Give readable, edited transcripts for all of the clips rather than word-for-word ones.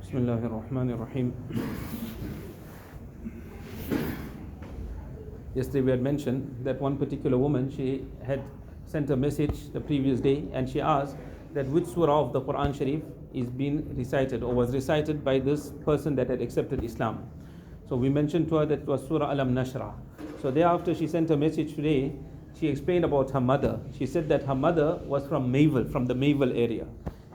Bismillahir Rahmanir Rahim. Yesterday we had mentioned that one particular woman, she had sent a message the previous day and she asked that which surah of the Quran Sharif is being recited or was recited by this person that had accepted Islam. So we mentioned to her that it was Surah Alam Nashra. So thereafter she sent a message today. She explained about her mother. She said that her mother was from Mayville, from the Mayville area.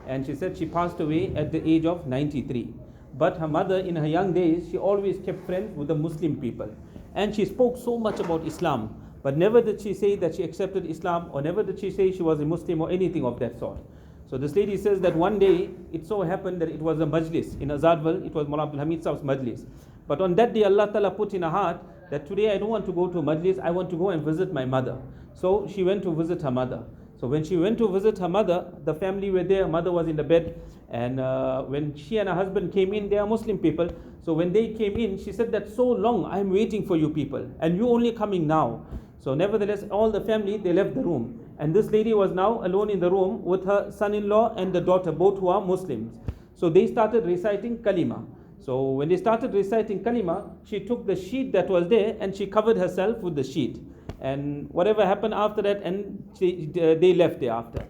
And she said she passed away at the age of 93. But her mother in her young days, she always kept friends with the Muslim people. And she spoke so much about Islam. But never did she say that she accepted Islam, or never did she say she was a Muslim or anything of that sort. So this lady says that one day, it so happened that it was a majlis. In Azadwal, it was Mullah Abdul Hamid Saheb's majlis. But on that day, Allah Ta'ala put in her heart that today I don't want to go to a majlis, I want to go and visit my mother. So she went to visit her mother. So when she went to visit her mother, the family were there, her mother was in the bed. And when she and her husband came in, they are Muslim people. So when they came in, she said that so long I'm waiting for you people and you only coming now. So nevertheless, all the family, they left the room. And this lady was now alone in the room with her son-in-law and the daughter, both who are Muslims. So they started reciting Kalima. So when they started reciting Kalima, she took the sheet that was there and she covered herself with the sheet. And whatever happened after that, and they left thereafter.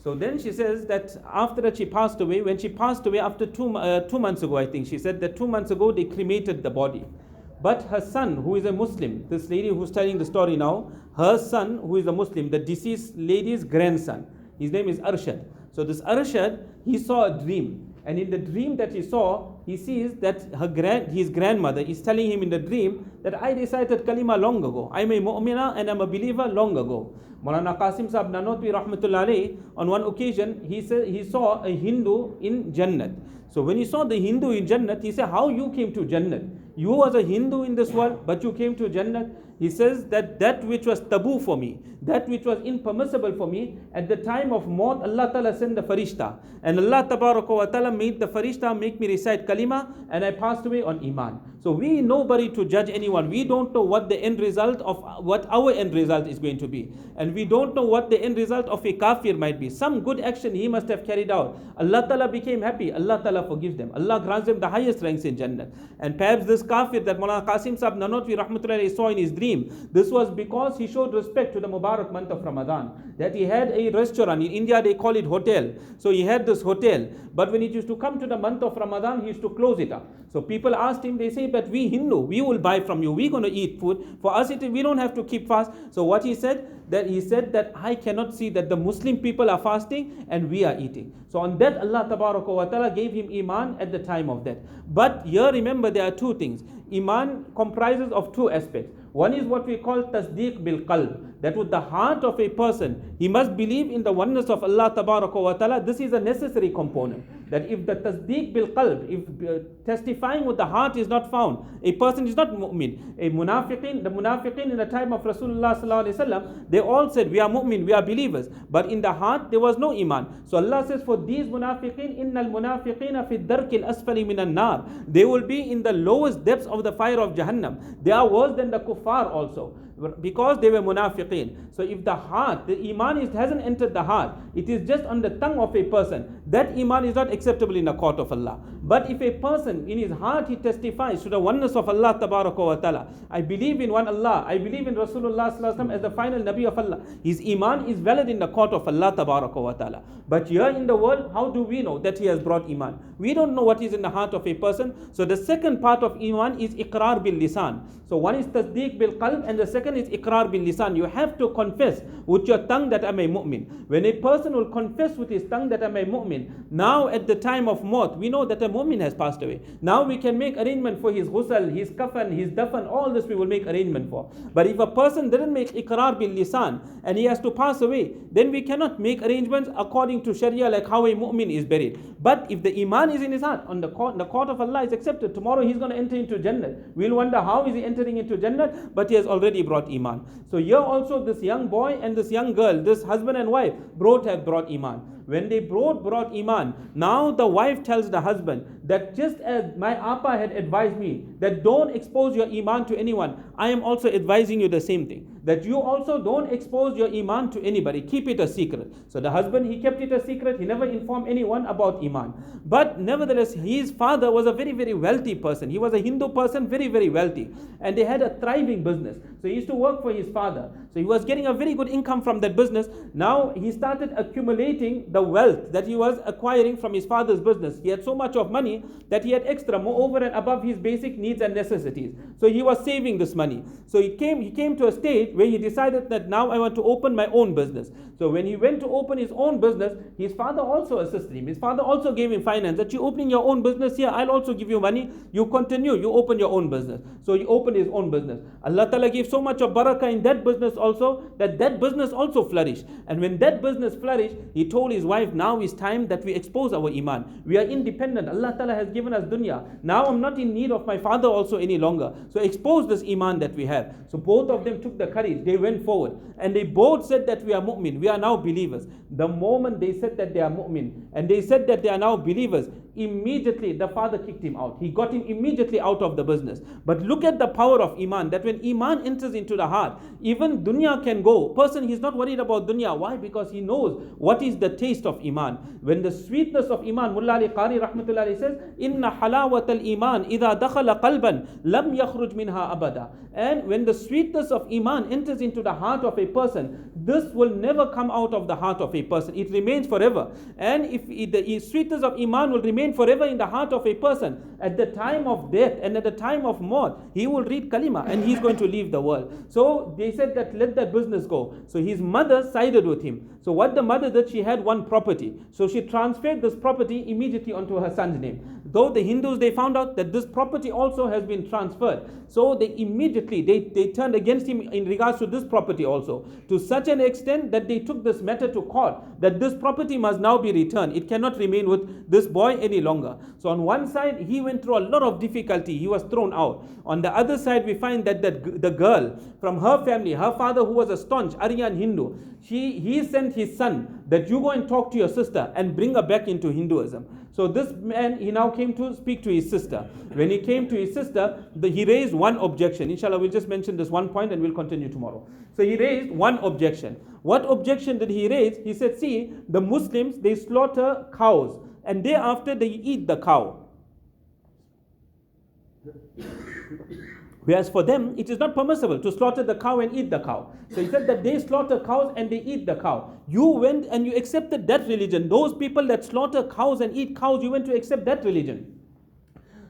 So then she says that after that she passed away. When she passed away after 2 months ago, I think, she said that 2 months ago they cremated the body. But her son, who is a Muslim, this lady who's telling the story now, her son, who is a Muslim, the deceased lady's grandson, his name is Arshad. So this Arshad, he saw a dream. And in the dream that he saw, he sees that his grandmother is telling him in the dream that I recited Kalima long ago. I'm a mu'mina and I'm a believer long ago. Maulana Qasim Saheb Nanotwi Rahmatullah Alayhi, on one occasion, he said he saw a Hindu in Jannat. So when he saw the Hindu in Jannat, he said, how you came to Jannat? You was a Hindu in this world, but you came to Jannat. He says that which was taboo for me, that which was impermissible for me, at the time of Maut, Allah Ta'ala sent the Farishta. And Allah Ta'ala made the Farishta make me recite Kalima, and I passed away on Imaan. So we nobody to judge anyone. We don't know what the end result of what our end result is going to be. And we don't know what the end result of a kafir might be. Some good action he must have carried out. Allah Ta'ala became happy. Allah Ta'ala forgives them. Allah grants them the highest ranks in Jannah. And perhaps this kafir that Maulana Qasim Saheb Nanotwi Rahmatullahi saw in his dream, this was because he showed respect to the Mubarak month of Ramadan. That he had a restaurant. In India they call it hotel. So he had this hotel. But when it used to come to the month of Ramadan, he used to close it up. So people asked him, they say, but we Hindu, we will buy from you. We're going to eat food. For us, we don't have to keep fast. So what he said that I cannot see that the Muslim people are fasting and we are eating. So on that, Allah Ta'ala gave him Iman at the time of that. But here remember, there are two things. Iman comprises of two aspects. One is what we call tasdeeq bil qalb, that with the heart of a person, he must believe in the oneness of Allah Ta'ala. This is a necessary component. That if the tasdeeq bil qalb, if testifying with the heart is not found, a person is not mu'min. The munafiqin in the time of Rasulullah Sallallahu Alaihi Wasallam, they all said, we are mu'min, we are believers. But in the heart, there was no iman. So Allah says, for these munafiqin, innal munafiqina fi darkil asfali minan nar. They will be in the lowest depths of the fire of Jahannam. They are worse than the kuffar also, because they were munafiqeen. So if the heart, the iman hasn't entered the heart, it is just on the tongue of a person, that iman is not acceptable in the court of Allah. But if a person in his heart he testifies to the oneness of Allah Ta'ala, I believe in one Allah, I believe in Rasulullah Sallallahu Alaihi Wasallam as the final Nabi of Allah, his iman is valid in the court of Allah Ta'ala. But here in the world, how do we know that he has brought iman? We don't know what is in the heart of a person. So the second part of iman is iqrar bil lisan. So one is tasdeeq bil qalb and the second is iqrar bil lisan. You have to confess with your tongue that I'm a mu'min. When a person will confess with his tongue that I'm a mu'min, now at the time of maut, we know that a mu'min has passed away. Now we can make arrangement for his ghusl, his kafan, his dafan, all this we will make arrangement for. But if a person didn't make iqrar bil lisan and he has to pass away, then we cannot make arrangements according to Sharia like how a mu'min is buried. But if the iman is in his heart, on the court of Allah is accepted, tomorrow he's going to enter into Jannah. We'll wonder how is he entering into Jannah, but he has already brought iman. So here also this young boy and this young girl, this husband and wife, both have brought iman. When they brought iman, now the wife tells the husband that just as my appa had advised me that don't expose your iman to anyone, I am also advising you the same thing. that you also don't expose your Iman to anybody. Keep it a secret. So the husband, he kept it a secret. He never informed anyone about Iman. But nevertheless, his father was a very, very wealthy person. He was a Hindu person, very, very wealthy. And they had a thriving business. So he used to work for his father. So he was getting a very good income from that business. Now he started accumulating the wealth that he was acquiring from his father's business. He had so much of money that he had extra, more over and above his basic needs and necessities. So he was saving this money. So he came to a stage where he decided that now I want to open my own business. So when he went to open his own business, his father also assisted him. His father also gave him finance. That you opening your own business here, I'll also give you money. You continue, you open your own business. So he opened his own business. Allah Ta'ala gave so much of barakah in that business also, that business also flourished. And when that business flourished, he told his wife, now is time that we expose our Iman. We are independent. Allah Ta'ala has given us dunya. Now I'm not in need of my father also any longer. So expose this Iman that we have. So both of them took the courage. They went forward. And they both said that we are mu'min. We are now believers. The moment they said that they are mu'min, and they said that they are now believers, immediately the father kicked him out. He got him immediately out of the business. But look at the power of Iman, that when Iman enters into the heart, even dunya can go. Person, he's not worried about dunya. Why? Because he knows what is the taste of Iman. When the sweetness of Iman, Mullah Ali Qari Rahmatullahi says, Inna halawat al-Iman idha dakhala qalban lam yakhruj minha abada. And when the sweetness of Iman enters into the heart of a person, this will never come out of the heart of a person. It remains forever. And if the sweetness of Iman will remain forever in the heart of a person, at the time of death and at the time of maut, he will read kalima and he's going to leave the world. So they said that let that business go. So his mother sided with him. So what the mother did, she had one property. So she transferred this property immediately onto her son's name. Though the Hindus, they found out that this property also has been transferred. So they immediately, they turned against him in regards to this property also. To such an extent that they took this matter to court, that this property must now be returned. It cannot remain with this boy any longer. So on one side, he went through a lot of difficulty. He was thrown out. On the other side, we find that the girl from her family, her father who was a staunch Aryan Hindu, he sent his son that you go and talk to your sister and bring her back into Hinduism. So this man, he now came to speak to his sister. When he came to his sister, he raised one objection. Inshallah, we'll just mention this one point and we'll continue tomorrow. So he raised one objection. What objection did he raise? He said, see, the Muslims, they slaughter cows and thereafter they eat the cow. Whereas for them, it is not permissible to slaughter the cow and eat the cow. So he said that they slaughter cows and they eat the cow. You went and you accepted that religion. Those people that slaughter cows and eat cows, you went to accept that religion.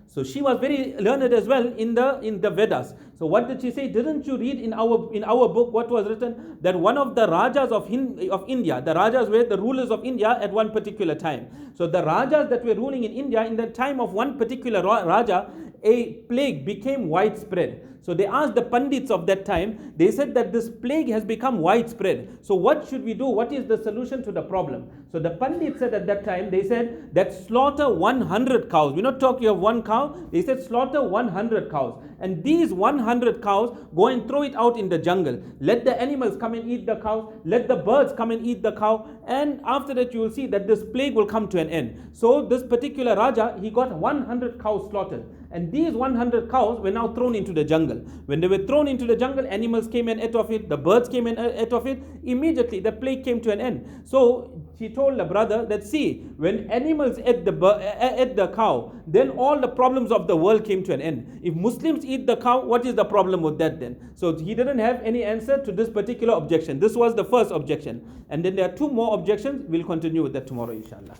So she was very learned as well in the Vedas. So what did she say? Didn't you read in our book what was written? That one of the Rajas of India, the Rajas were the rulers of India at one particular time. So the Rajas that were ruling in India, in the time of one particular Raja, a plague became widespread. So they asked the Pandits of that time, they said that this plague has become widespread. So what should we do? What is the solution to the problem? So the Pandits said at that time, they said that slaughter 100 cows. We're not talking of one cow. They said slaughter 100 cows. And these 100 cows, go and throw it out in the jungle. Let the animals come and eat the cows. Let the birds come and eat the cow. And after that you will see that this plague will come to an end. So this particular Raja, he got 100 cows slaughtered. And these 100 cows were now thrown into the jungle. When they were thrown into the jungle, animals came and ate of it, the birds came and ate of it. Immediately the plague came to an end. So she told the brother that, see, when animals ate the cow, then all the problems of the world came to an end. If Muslims eat the cow, what is the problem with that then? So he didn't have any answer to this particular objection. This was the first objection. And then there are two more objections. We'll continue with that tomorrow, inshallah.